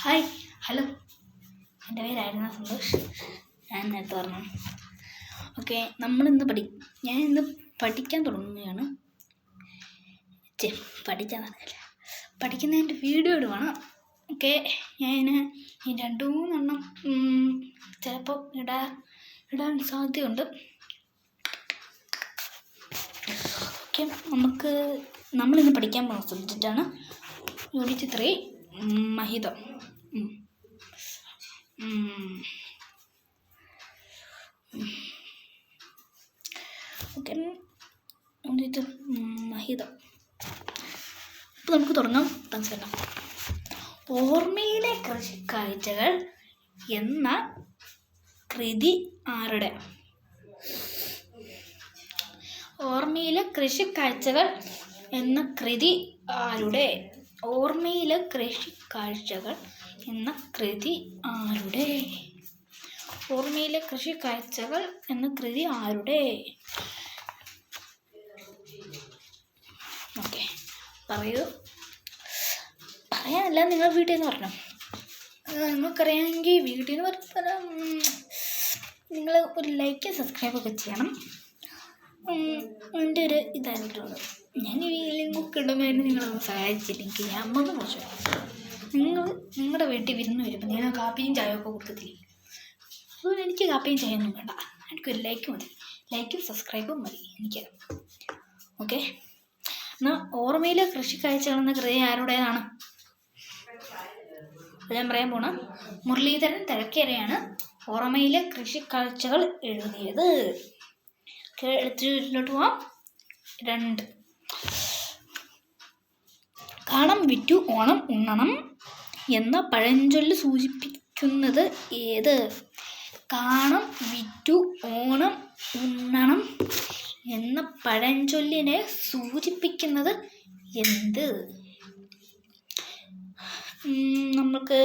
Hi, hello. എൻ്റെ പേരായിരുന്നു സന്തോഷ്. ഞാൻ നേരത്തെ പറഞ്ഞു. ഓക്കെ, ഞാൻ ഇന്ന് പഠിക്കാൻ തുടങ്ങുകയാണ്. പഠിക്കുന്നതിൻ്റെ വീഡിയോ ഇടുവാണ്. ഓക്കെ, ഞാൻ ഈ 2-3 ചിലപ്പോൾ ഇടാൻ സാധ്യതയുണ്ട്. ഓക്കെ, നമ്മളിന്ന് പഠിക്കാൻ പോകുന്ന സബ്ജക്റ്റാണ് യൂണിറ്റ് 3 മഹിതം. ഓക്കെ, യൂണിറ്റ് മഹിതം. അപ്പോൾ നമുക്ക് തുടങ്ങാം. മനസ്സിലാക്കാം. ഓർമ്മയിലെ കൃഷിക്കാഴ്ചകൾ എന്ന കൃതി ആരുടെ? ഓർമ്മയിലെ കൃഷിക്കാഴ്ചകൾ എന്ന കൃതി ആരുടെ? ഓർമ്മയിലെ കൃഷിക്കാഴ്ചകൾ എന്ന കൃതി ആരുടെ? ഓർമ്മയിലെ കൃഷിക്കാഴ്ചകൾ എന്ന കൃതി ആരുടെ? ഓക്കെ, പറയാനല്ല, നിങ്ങൾ വീട്ടിൽ നിന്ന് പറഞ്ഞു. നിങ്ങൾക്കറിയാമെങ്കിൽ വീട്ടിൽ നിന്ന് പറഞ്ഞാൽ നിങ്ങൾ ഒരു ലൈക്ക് സബ്സ്ക്രൈബൊക്കെ ചെയ്യണം. എൻ്റെ ഒരു ഇതായിട്ടുള്ളത്. ഞാൻ ഈ ലിങ്കൊക്കെ ഇടുമ്പോൾ നിങ്ങളൊന്ന് സഹായിച്ചില്ലെങ്കിൽ ഞാൻ അമ്മ കുറച്ച് നിങ്ങളുടെ വീട്ടിൽ വിരുന്ന് വരുമ്പോൾ നിങ്ങൾ കാപ്പിയും ചായയൊക്കെ കൊടുക്കത്തില്ലേ? അതുകൊണ്ട് എനിക്ക് കാപ്പിയും ചായയൊന്നും വേണ്ട. എനിക്കൊരു ലൈക്ക് മതി. ലൈക്കും സബ്സ്ക്രൈബും മതി എനിക്ക്. ഓക്കെ, എന്നാൽ ഓർമ്മയിലെ കൃഷിക്കാഴ്ചകൾ എന്ന കൃതി ആരുടേതാണ്? ഞാൻ പറയാൻ പോണ മുരളീധരൻ തഴക്കരയാണ് ഓർമ്മയിലെ കൃഷിക്കാഴ്ചകൾ എഴുതിയത്. എഴുത്തിലോട്ട് പോവാം. 2. കാണം വിറ്റു ഓണം ഉണ്ണണം എന്ന പഴഞ്ചൊല്ല് സൂചിപ്പിക്കുന്നത് ഏത്? കാണം വിറ്റു ഓണം ഉണ്ണണം എന്ന പഴഞ്ചൊല്ലിനെ സൂചിപ്പിക്കുന്നത് എന്ത്? നമുക്ക്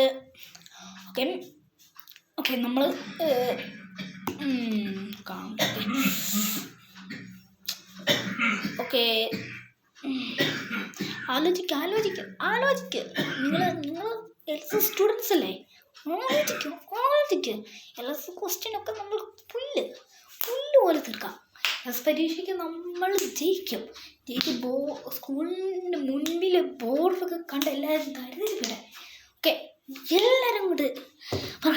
നമ്മൾ ആലോചിക്കുക. നിങ്ങൾ സ്റ്റുഡൻസ് അല്ലേ? ആലോചിക്കുക. LS ക്വസ്റ്റ്യനൊക്കെ നമ്മൾ പുല്ല് പോലെ തീർക്കാം. പരീക്ഷയ്ക്ക് നമ്മൾ ജയിക്കും. സ്കൂളിൻ്റെ മുൻപിൽ ബോർഡൊക്കെ കണ്ട് എല്ലാവരും കരുതിവിടെ. ഓക്കെ, എല്ലാവരും കൂടെ പറ.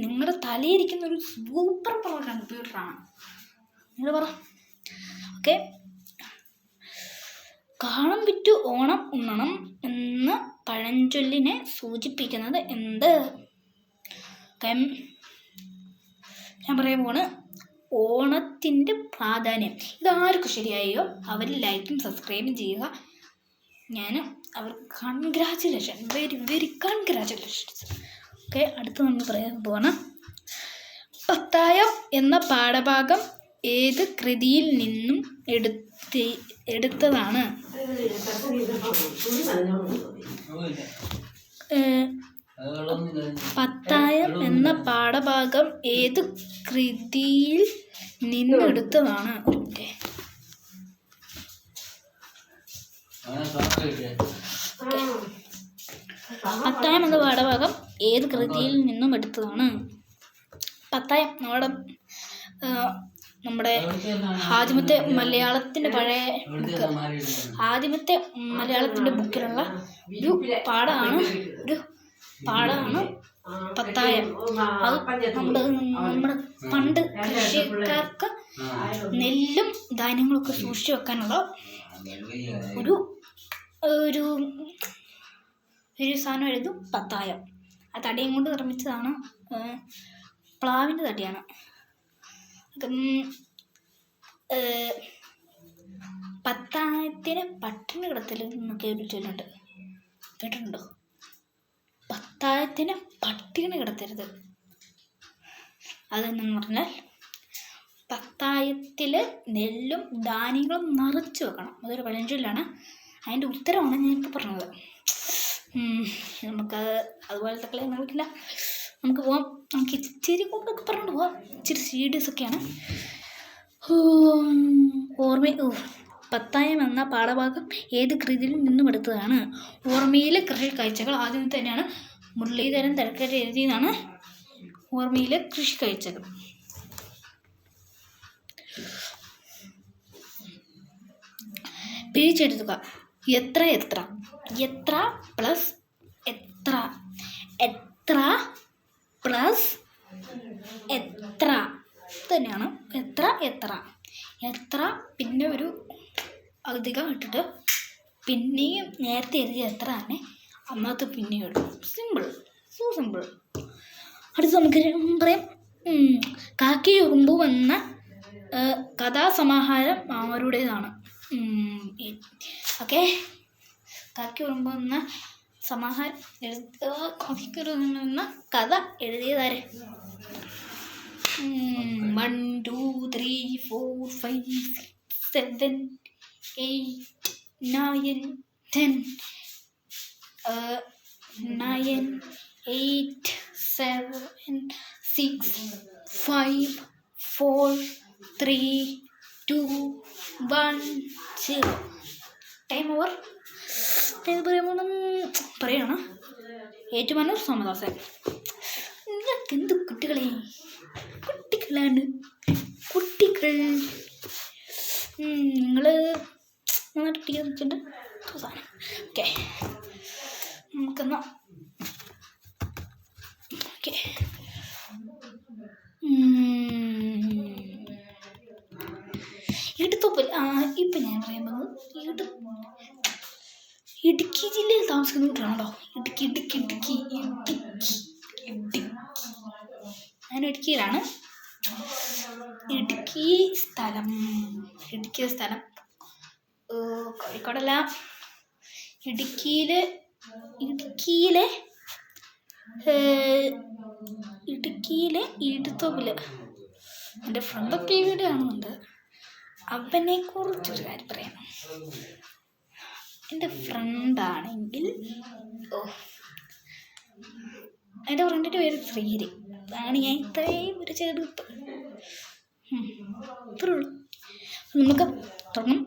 നിങ്ങളുടെ തലയിരിക്കുന്ന ഒരു സൂപ്പർ പവർ കമ്പ്യൂട്ടറാണ്. നിങ്ങൾ പറ. ഓക്കെ, കാണം വിറ്റു ഓണം ഉണ്ണണം എന്ന പഴഞ്ചൊല്ലിനെ സൂചിപ്പിക്കുന്നത് എന്ത്? ഞാൻ പറയാൻ പോണ് ഓണത്തിൻ്റെ പ്രാധാന്യം. ഇതാർക്കും ശരിയായോ അവർ ലൈക്കും സബ്സ്ക്രൈബും ചെയ്യുക. അവർക്ക് congratulation, very very congratulations. Okay, അടുത്ത് നമ്മൾ പറയാൻ പോവാണ്. പത്തായം എന്ന പാഠഭാഗം ഏത് കൃതിയിൽ നിന്നും എടുത്തതാണ്? പത്തായം എന്ന പാഠഭാഗം ഏത് കൃതിയിൽ നിന്നെടുത്തതാണ്? പത്തായം എന്ന പാഠഭാഗം ഏത് കൃതിയിൽ നിന്നും എടുത്തതാണ്? പത്തായം നമ്മുടെ ആദ്യമത്തെ മലയാളത്തിൻ്റെ ബുക്കിലുള്ള ഒരു പാഠമാണ് പത്തായം. അത് നമ്മുടെ പണ്ട് കൃഷിക്കാർക്ക് നെല്ലും ധാന്യങ്ങളൊക്കെ സൂക്ഷിച്ചു വെക്കാനുള്ള ഒരു സാധനമായിരുന്നു പത്തായം. ആ തടിയും കൊണ്ട് നിർമ്മിച്ചതാണ്. പ്ലാവിൻ്റെ തടിയാണ്. പത്തായത്തിന് പട്ടിണി കിടത്തൽ എന്നൊക്കെ ഒരു ചൊല്ലുണ്ട്. കേട്ടിട്ടുണ്ടോ? പത്തായത്തിന് പട്ടിണി കിടത്തരുത്. അതെന്നു പറഞ്ഞാൽ പത്തായത്തിൽ നെല്ലും ധാന്യങ്ങളും നിറച്ച് വെക്കണം. അതൊരു പഴഞ്ചൊല്ലാണ്. അതിൻ്റെ ഉത്തരമാണ് ഞാനിപ്പോൾ പറഞ്ഞത്. നമുക്ക് അതുപോലത്തെ കളി നോക്കില്ല. നമുക്ക് പോവാം. നമുക്ക് ഇച്ചിരി കൊണ്ടൊക്കെ പറഞ്ഞിട്ട് പോവാം. ഇച്ചിരി സീരിയസ് ഒക്കെയാണ്. പത്തായം എന്ന പാഠഭാഗം ഏത് കൃതിയിൽ നിന്നും എടുത്തതാണ്? ഓർമ്മയിലെ കൃഷി കാഴ്ചകൾ. ആദ്യം തന്നെയാണ് മുരളീധരൻ തലക്കര എഴുതിയതാണ് ഓർമ്മയിലെ കൃഷി കാഴ്ചകൾ. പിരിച്ചെടുക്കുക. എത്ര എത്ര എത്ര പ്ലസ് എത്ര എത്ര പ്ലസ് എത്ര തന്നെയാണ് എത്ര എത്ര എത്ര പിന്നെ ഒരു അധികം ഇട്ടിട്ട് പിന്നെയും നേരത്തെ എഴുതിയ എത്ര തന്നെ അന്നത്തെ പിന്നെയും ഇടും. Simple, so simple. അടുത്ത് നമുക്ക് പറയാം. കാക്കി ഉറുമ്പു എന്ന കഥാസമാഹാരം ആരുടേതാണ്? ഓക്കെ, കാക്കി ഉറുമ്പു എന്ന സമാഹാരം എന്ന കഥ എഴുതിയതാരെ? 1 2 3 4 5 6 7 8 9 10 9 8 7 6 5 4 3 2 1 0. Time over. പറയണം. ഏറ്റുമാനൂർ സോമദാസൻ. നിങ്ങൾക്ക് എന്ത് കുട്ടികളാണ് കുട്ടികൾ. നിങ്ങൾ നന്നായിട്ട് ടീച്ചറിൻ്റെ അവസാനം. Okay, നമുക്കെന്നാ okay. ഇടുത്തോപ്പിൽ ഇപ്പം ഞാൻ പറയുന്നത് ഇടുക്കി ജില്ലയിൽ താമസിക്കുന്ന കുട്ടിയാണല്ലോ. ഇടുക്കി ഞാൻ ഇടുക്കിയിലാണ്. ഇടുക്കി സ്ഥലം കോഴിക്കോടല്ല. ഇടുക്കിയിലെ ഇടുത്തോപ്പിൽ എൻ്റെ ഫ്രണ്ടൊക്കെ ഇവിടെ കാണുന്നുണ്ട്. അവനെ കുറിച്ചൊരു കാര്യം പറയാം. എൻ്റെ ഫ്രണ്ടാണെങ്കിൽ എൻ്റെ ഫ്രണ്ടിൻ്റെ പേര് ശ്രീരി. അതാണ് ഞാൻ ഇത്രയും ഒരു ചെറുപ്പ്. ഇത്രേ ഉള്ളൂ. നമുക്ക് തുടങ്ങും.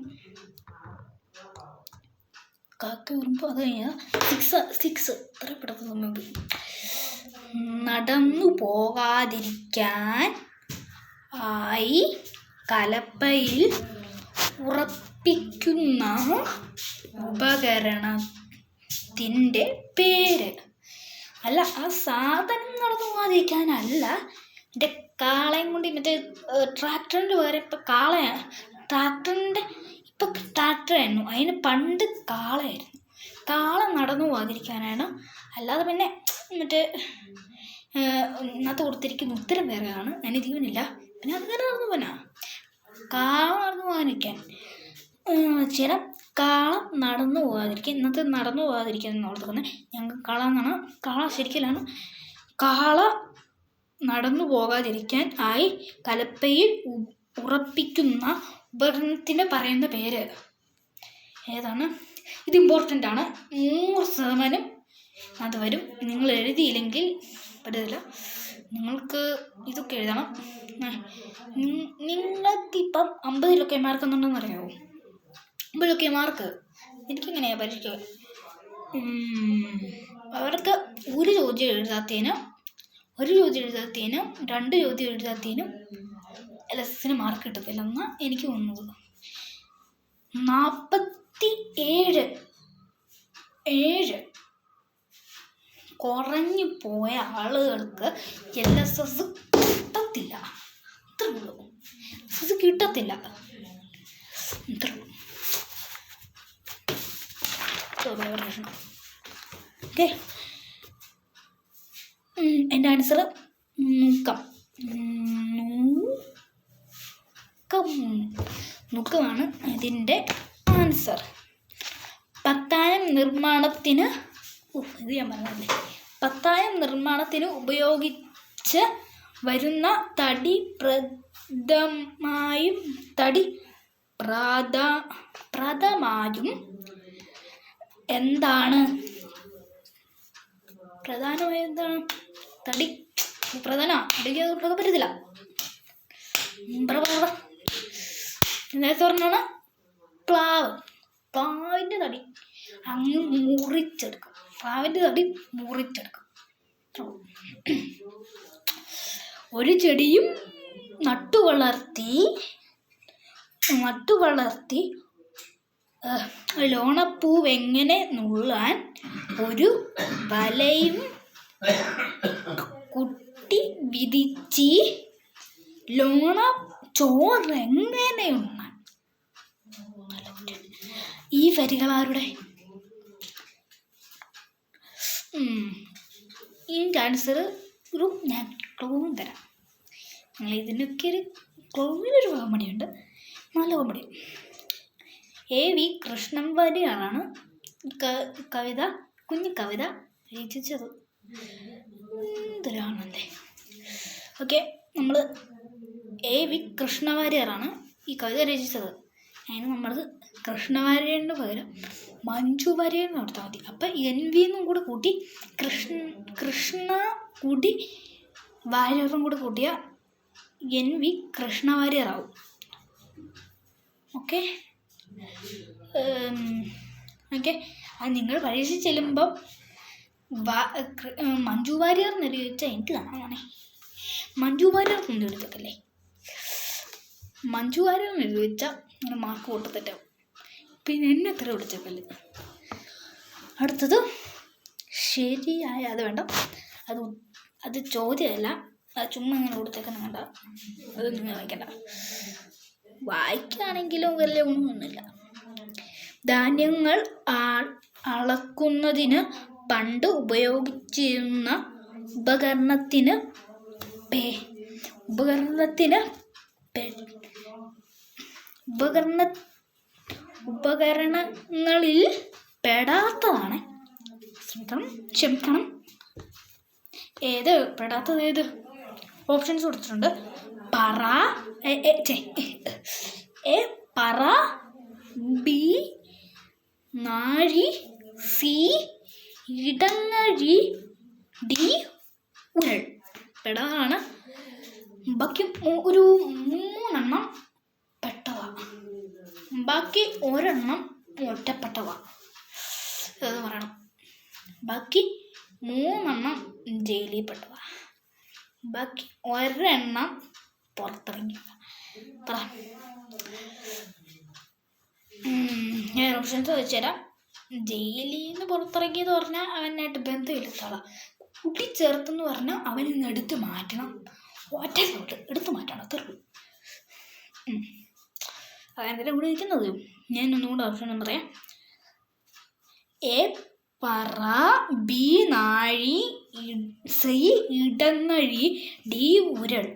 കാക്ക വരുമ്പോൾ അത് കഴിഞ്ഞാൽ 6 ഇത്ര പെട്ടെന്ന് സമയം പോയി. നടന്നു പോകാതിരിക്കാൻ ആയി കലപ്പയിൽ ഉറപ്പിക്കുന്ന ഉപകരണത്തിൻ്റെ പേര്. അല്ല, ആ സാധനം നടന്നു പോകാതിരിക്കാനല്ല. എൻ്റെ കാളയും കൊണ്ട് മറ്റേ ട്രാക്ടറിൻ്റെ പകരം ഇപ്പം കാളയാണ്. ഇപ്പം ട്രാക്ടറായിരുന്നു. അതിന് പണ്ട് കാളയായിരുന്നു. കാള നടന്നു പോകാതിരിക്കാനാണ്. അല്ലാതെ പിന്നെ മറ്റേ ഇന്നത്തെ കൊടുത്തിരിക്കുന്ന ഉത്തരം വേറെയാണ്. ഞാൻ ഇതില്ല. പിന്നെ അങ്ങനെ നടന്നു പോകാനാ. കാള നടന്നു പോകാതിരിക്കാൻ ചില കാള നടന്നു പോകാതിരിക്കാൻ. ഇന്നത്തെ നടന്നു പോകാതിരിക്കാൻ എന്നോട് തോന്നുന്നത് ഞങ്ങൾക്ക് കാള എന്നാണ്. കാള ശരിക്കലാണ്. കാള നടന്നു പോകാതിരിക്കാൻ ആയി കലപ്പയിൽ ഉറപ്പിക്കുന്ന ഉപകരണത്തിന് പറയുന്ന പേര് ഏതാണ്? ഇത് ഇമ്പോർട്ടൻ്റ് ആണ്. 100% അത് വരും. നിങ്ങൾ എഴുതിയില്ലെങ്കിൽ പറ്റത്തില്ല. നിങ്ങൾക്ക് ഇതൊക്കെ എഴുതണം. നിങ്ങൾക്കിപ്പം 50 മാർക്ക് എന്നുണ്ടെന്ന് അറിയാമോ? 50 മാർക്ക് എനിക്കിങ്ങനെയാണ് പരീക്ഷ. അവർക്ക് ഒരു ചോദ്യം എഴുതാത്തതിനും 2 ചോദ്യം എഴുതാത്തതിനും LSന് മാർക്ക് കിട്ടത്തില്ല എന്നാണ് എനിക്ക് തോന്നുന്നത്. 47 കുറഞ്ഞു പോയ ആളുകൾക്ക് LSS കിട്ടത്തില്ല. ഇത്രയുള്ളൂ. LSS കിട്ടത്തില്ല. ഇത്രയുള്ളൂ. ഓക്കെ, എൻ്റെ ആൻസർ നുക്കമാണ് ഇതിൻ്റെ ആൻസർ. പത്തായം നിർമ്മാണത്തിന് ഉപയോഗിച്ച് വരുന്ന തടി പ്രധാനമായും എന്താണ്? തടി പ്രധാന അടിക്കാൻ പറ്റത്തില്ല. നേരത്തെ പറഞ്ഞാണ് പ്ലാവിൻ്റെ തടി അങ്ങ് മുറിച്ചെടുക്കും. ഒരു ചെടിയും നട്ടുവളർത്തി ലോണപ്പൂവെങ്ങനെ നുള്ളാൻ ഒരു വലയും കുട്ടി വിധിച്ച് ചോറെങ്ങനെ ഉണ്ണാൻ. ഈ വരികളാരുടെ? ഇതിൻ്റെ ആൻസർ ഞാൻ ക്ലൂവും തരാം. നിങ്ങൾ ഇതിനൊക്കെ ഒരു ക്ലൂവിനൊരു കോമഡിയുണ്ട്, നല്ല കോമഡി. AV കൃഷ്ണൻ വാര്യരാണ് കുഞ്ഞു കവിത രചിച്ചത്. എന്തൊരാണെന്നേ. ഓക്കെ, നമ്മൾ AV കൃഷ്ണവാര്യരാണ് ഈ കവിത രചിച്ചത്. അതിന് നമ്മൾ കൃഷ്ണവാര്യന് പകരം മഞ്ജു വാര്യർ എന്ന് കൊടുത്താൽ മതി. അപ്പം NV എന്നും കൂടെ കൂട്ടി കൃഷ്ണ കൂട്ടി വാര്യറും കൂടെ കൂട്ടിയ NV കൃഷ്ണവാര്യറാവും. ഓക്കെ, അത് നിങ്ങൾ പരീക്ഷ ചെല്ലുമ്പം മഞ്ജു വാര്യർ എന്ന് ചോദിച്ചാൽ എനിക്ക് കാണാമേ. മഞ്ജു വാര്യർ എന്ന് എടുത്തല്ലേ, മഞ്ജു വാര്യർ എന്ന് ചോദിച്ചാൽ ഇങ്ങനെ മാർക്ക് കൂട്ടത്തെറ്റാവും. പിന്നെ എന്നെ എത്ര വിളിച്ചേക്കല്ലേ. അടുത്തത് ശരിയായ, അത് വേണ്ട, അത് ചോദ്യമല്ല, അത് ചുമ്മാ ഇങ്ങനെ കൊടുത്തേക്കുന്ന വേണ്ട, അത് നിങ്ങൾ വായിക്കണ്ട. വായിക്കുകയാണെങ്കിലും വലിയ ഗുണമൊന്നുമില്ല. ധാന്യങ്ങൾ അളക്കുന്നതിന് പണ്ട് ഉപയോഗിച്ചിരുന്ന ഉപകരണങ്ങളിൽ പെടാത്തതാണ്. ക്ഷമിക്കണം, പെടാത്തത് ഏത്? ഓപ്ഷൻസ് കൊടുത്തിട്ടുണ്ട്. പറ, B നാഴി, C ഇടങ്ങഴി, D ഉരൽ. പെടാതാണ്. ബാക്കി ഒരു 3 പെട്ടവ, ബാക്കി ഒരെണ്ണം ഒറ്റപ്പെട്ടവ. അത് പറയണം. ബാക്കി 3 ജയിലിൽ പെട്ടവ, ബാക്കി ഒരെണ്ണം പുറത്തിറങ്ങിയവ. ഞാൻ ഓപ്ഷൻസ് വെച്ചുതരാം. ജയിലിൽ നിന്ന് പുറത്തിറങ്ങിയെന്ന് പറഞ്ഞാൽ അവനായിട്ട് ബന്ധമില്ലാത്ത ആളാണ്. കൂട്ടിച്ചേർത്തെന്ന് പറഞ്ഞാൽ അവനിന്ന് എടുത്ത് മാറ്റണം, എടുത്ത് മാറ്റണം, തീർക്കും. അതെന്തിനാ കൂടെ ഇരിക്കുന്നത്? ഞാൻ ഒന്നുകൂടെ ഓപ്ഷൻ പറയാം. പറ, B നാഴി, C ഇടങ്ങഴി, D ഉരൽ.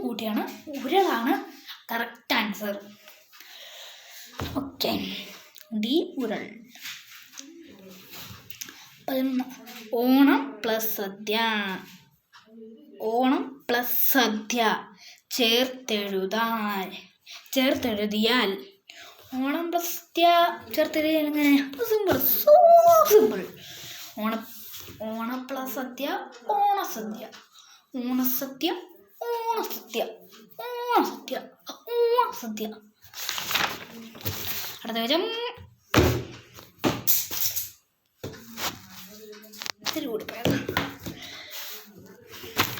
കൂട്ടിയാണ് ഉരലാണ് കറക്റ്റ് ആൻസർ. ഓക്കെ, D ഉരൽ. 11 ഓണം പ്ലസ് സദ്യ ചേർത്തെഴുതിയാൽ ഓണം പ്ലസ് സദ്യ ചേർത്തെഴുതിയാൽ എങ്ങനെ? സിമ്പിൾ. ഓണം പ്ലസ് സദ്യ ഓണസദ്യ. അടുത്ത വശം ഇത്തിരി കൂടിപ്പോയത്.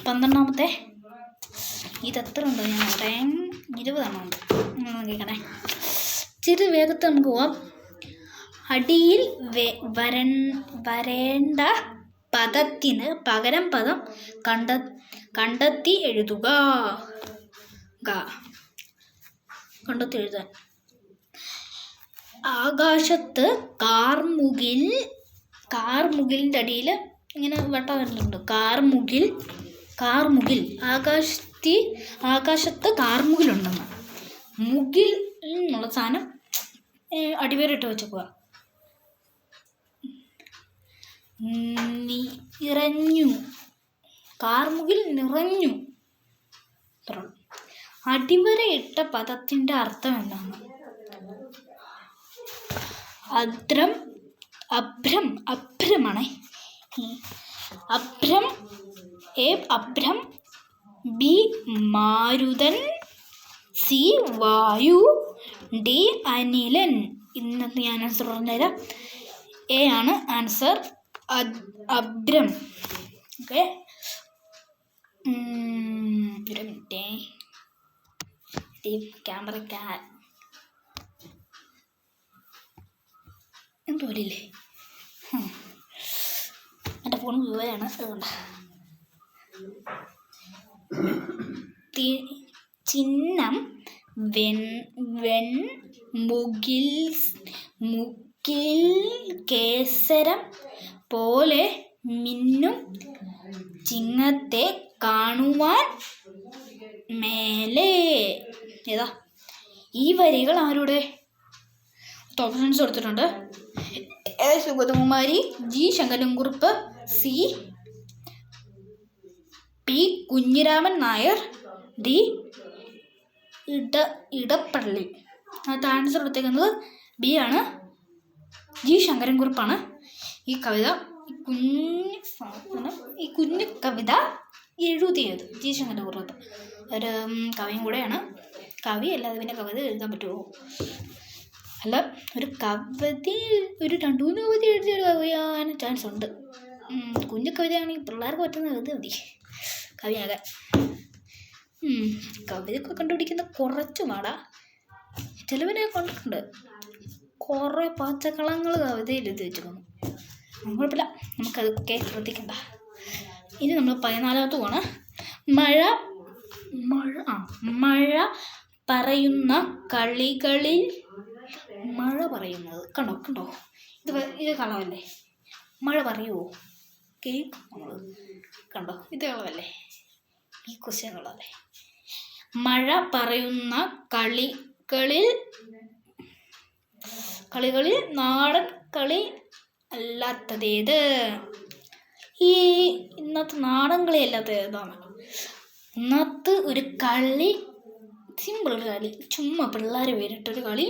12ാമത്തെ. ഇതെത്ര ഉണ്ടോ ഞാൻ നോക്കട്ടെ. 20 ഉണ്ട്. നോക്കിക്കണേ. ഇച്ചിരി വേഗത്തിൽ നമുക്ക് പോവാം. അടിയിൽ വരേണ്ട പദത്തിന് പകരം പദം കണ്ടെത്തി എഴുതുക. കണ്ടെത്തി എഴുതാൻ. ആകാശത്ത് കാർമുകിലിൻ്റെ അടിയിൽ ഇങ്ങനെ വട്ടം വരുന്നുണ്ട്. കാർമുകിൽ ആകാശത്ത് കാർമുകിലുണ്ടെന്ന്. മുകിൽ എന്നുള്ള സാധനം അടിവേറിട്ട് വെച്ചേക്കുക. നിറഞ്ഞു, കാർമുകിൽ നിറഞ്ഞു. അടിവരയിട്ട പദത്തിൻ്റെ അർത്ഥം എന്താണ്? അഭ്രമാണ്. അഭ്രം, B മാരുതൻ, സി വായു, ഡി അനിലൻ. ഇന്നത്തെ ഞാൻ ആൻസർ പറഞ്ഞുതരാം. എ ആണ് ആൻസർ, അബ്രം. ഓക്കെ, ഒരു മിനിറ്റേ, ക്യാമറ എന്തോലില്ലേ, എൻ്റെ ഫോൺ വിവയാണ്, അതുകൊണ്ടാണ്. ചിഹ്നം മുകിൽ കേസരം പോലെ മിന്നും ചിങ്ങത്തെ കാണുവാൻ മേലെ. ഏതാ ഈ വരികൾ? ആരുടെ? ഓപ്ഷൻസ് കൊടുത്തിട്ടുണ്ട്. A Sugathakumari, G Sankara Kurup, C P Kunhiraman Nair, D Edappally. അതിനകത്ത് ആൻസർ കൊടുത്തേക്കുന്നത് ബി ആണ്, ജി ശങ്കരൻകുറുപ്പാണ്. ഈ കുഞ്ഞു കവിത എഴുതിയത് ജി ശങ്കരൻകുറുപ്പ്. ഒരു കവിയും കൂടെയാണ്. കവി അല്ലാതെ പിന്നെ കവിത എഴുതാൻ പറ്റുമോ? അല്ല, ഒരു കവിത, ഒരു 2-3 കവിത എഴുതിയ കവിയാൻ ചാൻസ് ഉണ്ട്. കുഞ്ഞു കവിതയാണെങ്കിൽ പിള്ളേർക്ക് പറ്റുന്ന കവിത മതി കവിയാകാൻ. കവിതയൊക്കെ കണ്ടുപിടിക്കുന്ന കുറച്ച് പാടാ. ചിലവനെ കണ്ടിട്ടുണ്ട്, കുറേ പച്ചക്കളങ്ങൾ കവിതയിൽ എഴുതി വെച്ചിരുന്നു. കുഴപ്പമില്ല, നമുക്കതൊക്കെ ശ്രദ്ധിക്കണ്ട. ഇനി നമ്മൾ 14ാമത്തെ പോണ്. മഴ പറയുന്ന കളികളിൽ. മഴ പറയുന്നത് കണ്ടോ, ഇത് കളവല്ലേ? മഴ പറയുമോ? കേൾക്കും നമ്മൾ. കണ്ടോ, ഇത് കളവല്ലേ? ഈ ക്വസ്റ്റ്യൻ കളവല്ലേ? മഴ പറയുന്ന കളികളിൽ നാടൻ കളി അല്ലാത്തതേത്? ഈ ഇന്നത്തെ നാടൻ കളി അല്ലാത്തത് ഏതാണ്? ഇന്നത്തെ ഒരു കളി, സിമ്പിൾ കളി, ചുമ്മാ പിള്ളേർ പേരിട്ടൊരു കളി.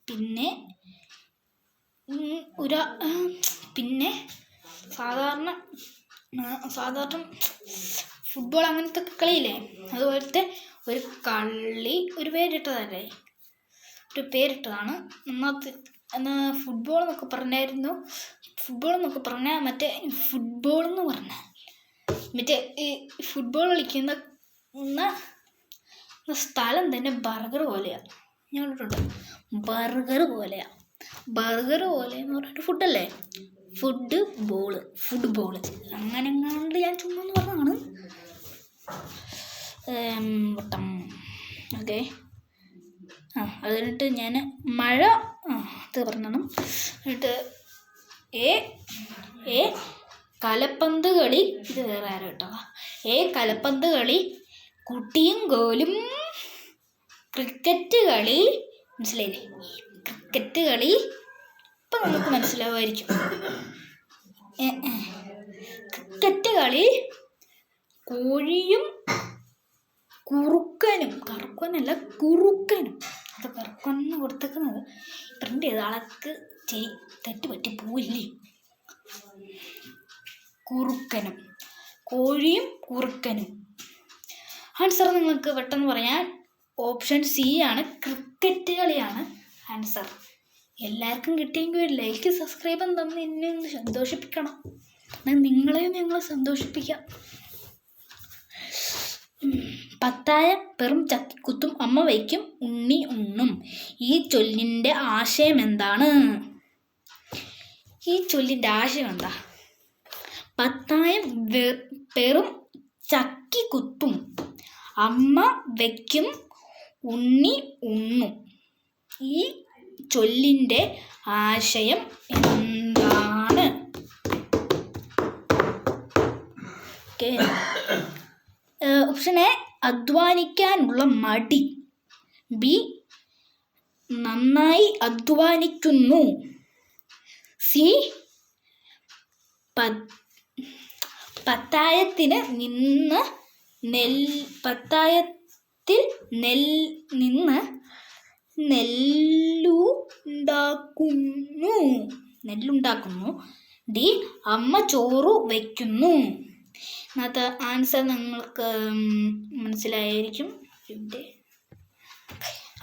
പിന്നെ സാധാരണ ഫുട്ബോൾ അങ്ങനത്തെ കളിയില്ലേ, അതുപോലത്തെ ഒരു കളി, ഒരു പേരിട്ടതല്ലേ, ഒരു പേരിട്ടതാണ്. ഫുട്ബോൾ എന്നൊക്കെ പറഞ്ഞാൽ മറ്റേ ഈ ഫുട്ബോൾ കളിക്കുന്ന സ്ഥലം തന്നെ ബർഗർ പോലെയാണ്. ഞാൻ കണ്ടിട്ടുണ്ട്, ബർഗർ പോലെയെന്ന് പറഞ്ഞിട്ട് ഫുഡല്ലേ, ഫുട്ബോൾ അങ്ങനെ എങ്ങാണ്ട് ഞാൻ ചുമ്മാ പറഞ്ഞതാണ്. വട്ടം. ഓക്കെ, അത് കഴിഞ്ഞിട്ട് ഞാൻ മഴ അത് പറഞ്ഞതാണ്. എന്നിട്ട് എ കലപ്പന്ത് കളി. ഇത് വേറെ ആരോ കേട്ടോ. എ കലപ്പന്ത് കളി, കുട്ടിയും കോലും, ക്രിക്കറ്റ് കളി. മനസ്സിലായില്ലേ? ക്രിക്കറ്റ് കളി ഇപ്പം നമുക്ക് മനസ്സിലാവുമായിരിക്കും. ക്രിക്കറ്റ് കളി, കോഴിയും കറുക്കനല്ല കുറുക്കനും. അത് കറുക്കന്ന് കൊടുത്തേക്കുന്നത് പ്രിൻ്റ് ചെയ്ത ആൾക്ക് തെറ്റ് പറ്റി പോയില്ലേ. കോഴിയും കുറുക്കനും. ആൻസർ നിങ്ങൾക്ക് പെട്ടെന്ന് പറയാൻ ഓപ്ഷൻ സി ആണ്, ക്രിക്കറ്റ് കളിയാണ് ആൻസർ. എല്ലാവർക്കും കിട്ടിയെങ്കിൽ ഒരു ലൈക്ക്, സബ്സ്ക്രൈബും തന്ന് എന്നെ ഒന്ന് സന്തോഷിപ്പിക്കണം. നിങ്ങളെയും ഞങ്ങൾ സന്തോഷിപ്പിക്കാം. പത്തായം പെറും ചക്കിക്കുത്തും അമ്മ വയ്ക്കും ഉണ്ണി ഉണ്ണും. ഈ ചൊല്ലിൻ്റെ ആശയം എന്താണ്? പത്തായം പെറും ചക്കിക്കുത്തും അമ്മ വയ്ക്കും ഉണ്ണി ഉണ്ണും. ഈ ചൊല്ലിൻ്റെ ആശയം എന്താണ്? ഓക്കെ, ഓപ്ഷൻ എ അധ്വാനിക്കാനുള്ള മടി, ബി നന്നായി അധ്വാനിക്കുന്നു, സി പത്തായത്തിൽ നിന്ന് നെല്ലുണ്ടാക്കുന്നു, ഡി അമ്മ ചോറ് വയ്ക്കുന്നു. അതിനകത്ത് ആൻസർ നിങ്ങൾക്ക് മനസ്സിലായിരിക്കും.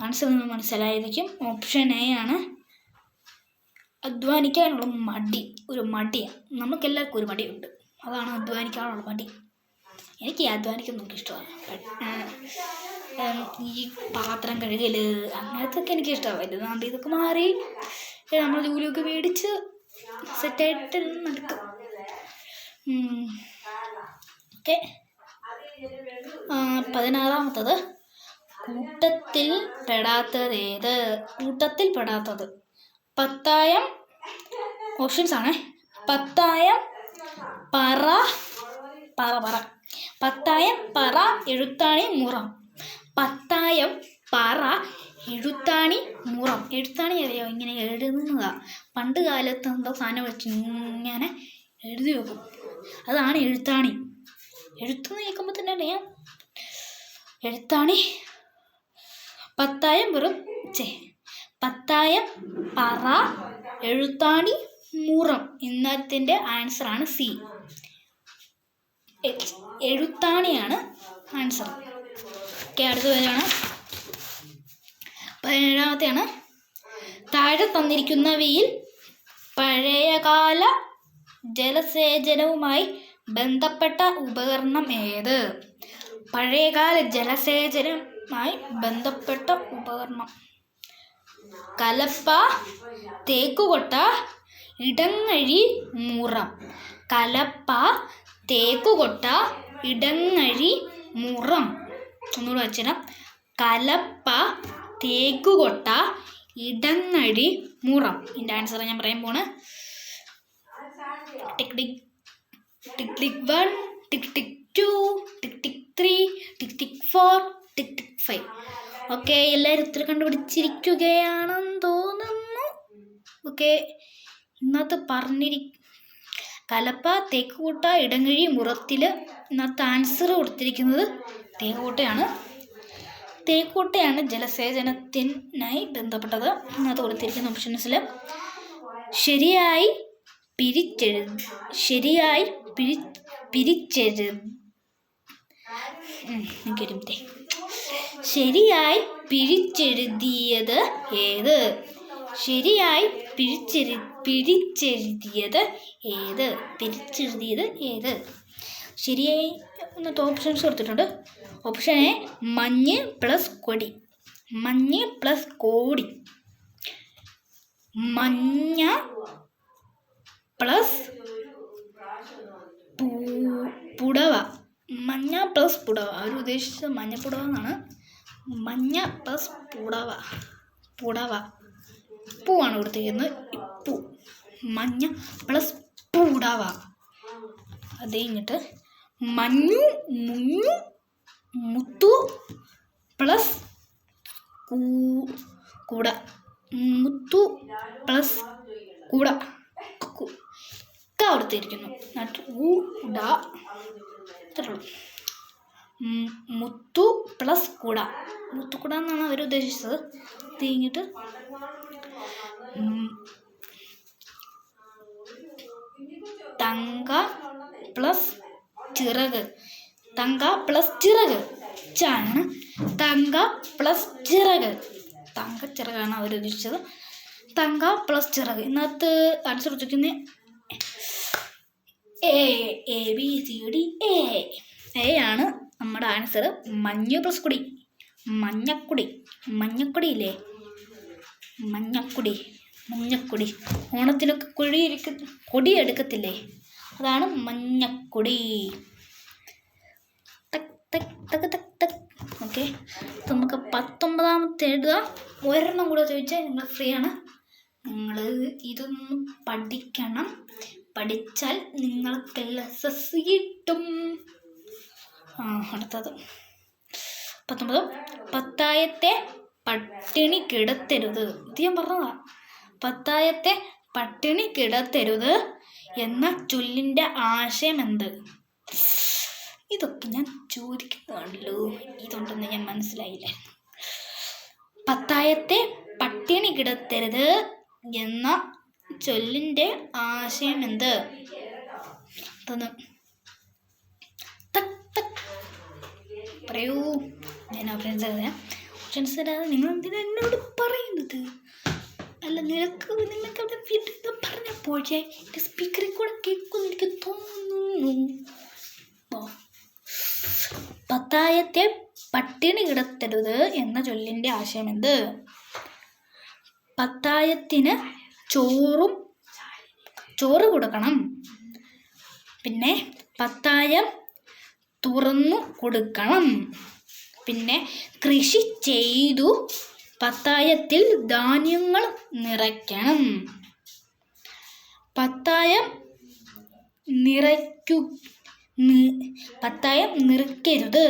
ആൻസർ നിങ്ങൾ മനസ്സിലായിരിക്കും. ഓപ്ഷൻ എ ആണ്. അധ്വാനിക്കാനുള്ള മടി, ഒരു മടിയാണ്. നമുക്കെല്ലാവർക്കും ഒരു മടിയുണ്ട്, അതാണ് അധ്വാനിക്കാനുള്ള മടി. എനിക്ക് അധ്വാനിക്കുന്നൊക്കെ ഇഷ്ടമാണ്. ഈ പാത്രം കഴുകൽ അങ്ങനത്തൊക്കെ എനിക്ക് ഇഷ്ടമാണ്. വലുതാകുമ്പോൾ ഇതൊക്കെ മാറി നമ്മൾ ജോലിയൊക്കെ മേടിച്ച് സെറ്റായിട്ട് നടക്കും. ഓക്കെ. 16-ാമത്തത്, കൂട്ടത്തിൽ പെടാത്തത്. പത്തായം. ഓപ്ഷൻസ് ആണ്. പത്തായം, പറ, പത്തായം, പറ, എഴുത്താണി, മുറം. പത്തായം, പറ, എഴുത്താണി, മുറം. എഴുത്താണി അറിയാമോ? ഇങ്ങനെ എഴുതുന്നതാ. പണ്ട് കാലത്ത് എന്തോ സാധനം വെച്ച് ഇങ്ങനെ എഴുതി വെക്കും, അതാണ് എഴുത്താണി. എഴുത്തെന്ന് കേൾക്കുമ്പോൾ തന്നെ അറിയാം എഴുത്താണി. പത്തായം, പത്തായം, പറ, എഴുത്താണി, മുറം. ഇന്നത്തിൻ്റെ ആൻസറാണ് സി. എഴുത്താണിയാണ് ആൻസർ. ഓക്കെ, അടുത്ത പേരാണ് 17-ാമത്തെയാണ്. താഴെ തന്നിരിക്കുന്നവയിൽ പഴയകാല ജലസേചനവുമായി ബന്ധപ്പെട്ട ഉപകരണം ഏത്? പഴയകാല ജലസേചനവുമായി ബന്ധപ്പെട്ട ഉപകരണം. കലപ്പ, തേക്കുകൊട്ട, ഇടങ്ങഴി, മുറം. കലപ്പ, തേക്കുകൊട്ട, ഇടങ്ങഴി, മുറം. ഒന്നുകൂടെ വെച്ചിടാം. കലപ്പ, തേക്കുകൊട്ട, ഇടങ്ങഴി, മുറം. ഇതിൻ്റെ ആൻസർ ഞാൻ പറയാൻ പോണ്. ടിക് ടിക് 1, ടിക് ടിക് 2, ടിക് ടിക് 3, ടിക് ടിക് 4, ടിക് ടിക് 5. ഓക്കെ, എല്ലാവരും ഉത്തരം കണ്ടുപിടിച്ചിരിക്കുകയാണെന്ന് തോന്നുന്നു. ഓക്കെ, ഇന്നത്തെ കലപ്പ, തേക്കുകൂട്ട, ഇടങ്ങഴി, മുറത്തിൽ ഇന്നത്തെ ആൻസർ കൊടുത്തിരിക്കുന്നത് തേക്കുകൂട്ടയാണ് ജലസേചനത്തിനായി ബന്ധപ്പെട്ടത്. ഇന്നത്തെ കൊടുത്തിരിക്കുന്ന ഓപ്ഷൻസിൽ ശരിയായി പിരിച്ചെഴുതിയത് ഏത്? ശരിയായി ഇന്നത്തെ ഓപ്ഷൻസ് കൊടുത്തിട്ടുണ്ട്. ഓപ്ഷൻ എ, മഞ്ഞ് പ്ലസ് കൊടി. മഞ്ഞ പ്ലസ് കോടി. മഞ്ഞ പ്ലസ് പുടവ. മഞ്ഞ പ്ലസ് പുടവ. അവർ ഉദ്ദേശിച്ചത് മഞ്ഞപ്പുടവ എന്നാണ്. മഞ്ഞ പ്ലസ് പുടവ. പൂവാണ് കൊടുത്തിരിക്കുന്നത്. പൂ. മഞ്ഞ പ്ലസ് പുടവ. അത് കഴിഞ്ഞിട്ട് മഞ്ഞു, മുഞ്ഞു, മുത്തു പ്ലസ് കുട. മുത്തു പ്ലസ് കുട കൊടുത്തിരിക്കുന്നു. മുത്തു പ്ലസ് കുട. മുത്തുകുട എന്നാണ് അവർ ഉദ്ദേശിച്ചത്. ഇത് കഴിഞ്ഞിട്ട് തങ്ക പ്ലസ് ചിറക്. തങ്ക പ്ലസ് ചിറക്. ചാണ് തങ്ക പ്ലസ് ചിറക്. തങ്കച്ചിറകാണ് അവർ ഉദ്ദേശിച്ചത്. തങ്ക പ്ലസ് ചിറക്. ഇന്നത്തെ ആൻസർ ചോദിക്കുന്നത് ABCD. എ ആണ് നമ്മുടെ ആൻസർ. മഞ്ഞ് പ്ലസ് കുടി. മഞ്ഞക്കുടി ഇല്ലേ? മഞ്ഞക്കുടി. ഓണത്തിനൊക്കെ കൊടി എടുക്കത്തില്ലേ? അതാണ് മഞ്ഞക്കുടി. ഓക്കെ, നമുക്ക് 19-ാമത്തെ എഴുതുക. ഒരെണ്ണം കൂടെ ചോദിച്ചാൽ നിങ്ങൾ ഫ്രീ ആണ്. നിങ്ങൾ ഇതൊന്നും പഠിക്കണം. പഠിച്ചാൽ നിങ്ങൾക്ക് LSS കിട്ടും. അടുത്തത് 19. പത്തായത്തെ പട്ടിണി കിടത്തരുത്. ഇത് ഞാൻ പറഞ്ഞതാ. പത്തായത്തെ പട്ടിണി കിടത്തരുത് എന്ന ചൊല്ലിൻ്റെ ആശയം എന്ത്? ഇതൊക്കെ ഞാൻ ചോദിക്കുന്നതാണല്ലോ. ഇതുകൊണ്ടൊന്നും ഞാൻ മനസ്സിലായില്ലായിരുന്നു. പത്തായത്തെ പട്ടിണി കിടത്തരുത് എന്ന ചൊല്ലിൻ്റെ ആശയം എന്ത്? പറയൂ. ഞാൻ ഓപ്ഷൻസ് എഴുതാം. ക്വസ്റ്റ്യൻസ് തരാതെ നിങ്ങൾ എന്തിനാ എന്നോട് പറയുന്നത്? അല്ല നിങ്ങൾക്ക് അവിടെ വീട്ടിൽ പറഞ്ഞപ്പോഴേ എൻ്റെ സ്പീക്കറിൽ കൂടെ കേൾക്കുമെന്ന് എനിക്ക് തോന്നുന്നു. പത്തായത്തെ പട്ടിണി കിടത്തരുത് എന്ന ചൊല്ലിൻ്റെ ആശയം എന്ത്? പത്തായത്തിന് ചോറ് കൊടുക്കണം. പിന്നെ പത്തായം തുറന്നു കൊടുക്കണം. പിന്നെ കൃഷി ചെയ്തു പത്തായത്തിൽ ധാന്യങ്ങൾ നിറയ്ക്കണം. പത്തായം നിറയ്ക്കരുത്.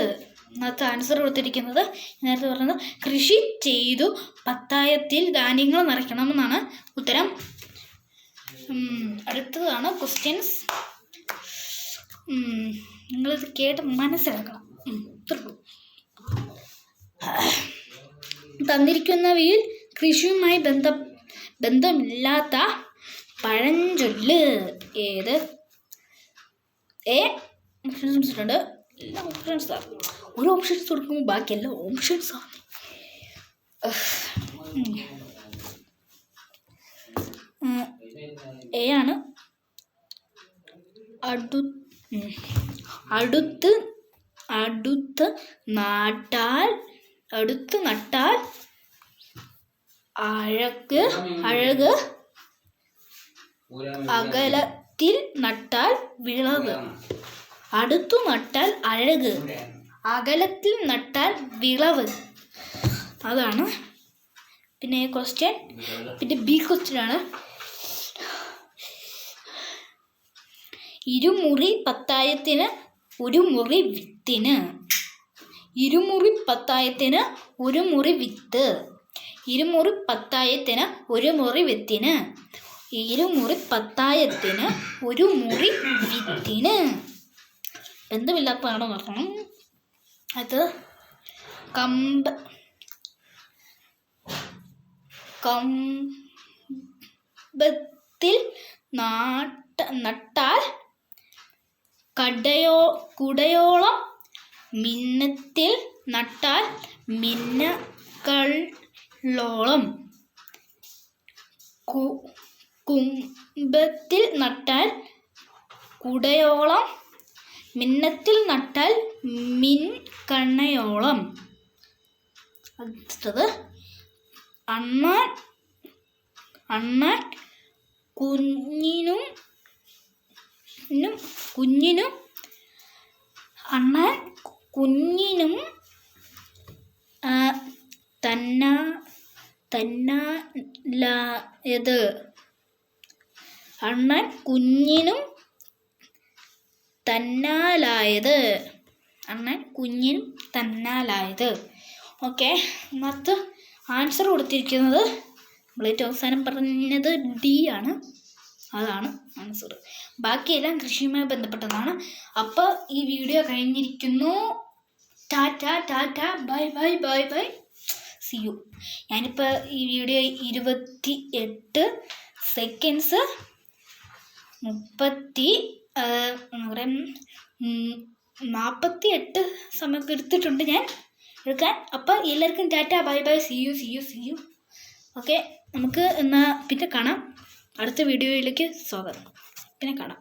അതിനകത്ത് ആൻസർ കൊടുത്തിരിക്കുന്നത് നേരത്തെ പറഞ്ഞത് കൃഷി ചെയ്തു പത്തായത്തിൽ ധാന്യങ്ങൾ നിറയ്ക്കണം എന്നാണ് ഉത്തരം. അടുത്തതാണ് ക്വസ്റ്റ്യൻസ്. നിങ്ങളിത് കേട്ട് മനസ്സിലാക്കണം. തന്നിരിക്കുന്നവയിൽ കൃഷിയുമായി ബന്ധമില്ലാത്ത പഴഞ്ചൊല്ല് ഏത്? ഓപ്ഷൻസ് ഉണ്ട്. എല്ലാ ഓപ്ഷൻസാണ്. ഒരു ഓപ്ഷൻസ് കൊടുക്കുമ്പോൾ ബാക്കി എല്ലാ ഓപ്ഷൻസാണ്. എ ആണ്. അടുത്ത് നട്ടാൽ അഴക്, അകലത്തിൽ നട്ടാൽ വിളവ്. അടുത്തു നട്ടാൽ അഴക്, അകലത്തിൽ നട്ടാൽ വിളവ്. അതാണ് പിന്നെ ക്വസ്റ്റ്യൻ. പിന്നെ ബി ക്വസ്റ്റ്യൻ ആണ്. ഇരുമുറി പത്തായത്തിന് ഒരു മുറി വിത്തിന്. ഇരുമുറി പത്തായത്തിന് ഒരു മുറി വിത്ത്. ഇരുമുറി പത്തായത്തിന് ഒരു മുറി വിത്തിന്. ഇരുമുറി പത്തായത്തിന് ഒരു മുറി വിത്തിന്. ബന്ധമില്ലാത്തതാണോ നോക്കണം. അത് കമ്പത്തിൽ നട്ടാൽ കുടയോളം. മിന്നത്തിൽ നട്ടാൽ മിന്നകളോളം. കുംഭത്തിൽ നട്ടാൽ കുടയോളം. മിന്നത്തിൽ നട്ടാൽ മിൻകണ്ണയോളം. അടുത്തത് അണ്ണാൻ കുഞ്ഞിനും അണ്ണാൻ കുഞ്ഞിനും തന്നാലായത്. അണ്ണാൻ കുഞ്ഞിനും തന്നാലായത്. അണ്ണാൻ കുഞ്ഞിനും തന്നാലായത്. ഓക്കെ, അതിനകത്ത് ആൻസർ കൊടുത്തിരിക്കുന്നത് നമ്മൾ ഏറ്റവും അവസാനം പറഞ്ഞത് ഡി ആണ്. അതാണ് ആൻസർ. ബാക്കിയെല്ലാം കൃഷിയുമായി ബന്ധപ്പെട്ടതാണ്. അപ്പോൾ ഈ വീഡിയോ കഴിഞ്ഞിരിക്കുന്നു. Tata bye bye bye bye, see you. ഞാനിപ്പോൾ ഈ വീഡിയോ 28 സെക്കൻഡ്സ് 48 സമയമൊക്കെ എടുത്തിട്ടുണ്ട് ഞാൻ എടുക്കാൻ. അപ്പോൾ എല്ലാവർക്കും tata bye bye, see you. Okay, നമുക്ക് എന്നാൽ പിന്നെ കാണാം. അടുത്ത വീഡിയോയിലേക്ക് സ്വാഗതം. പിന്നെ കാണാം.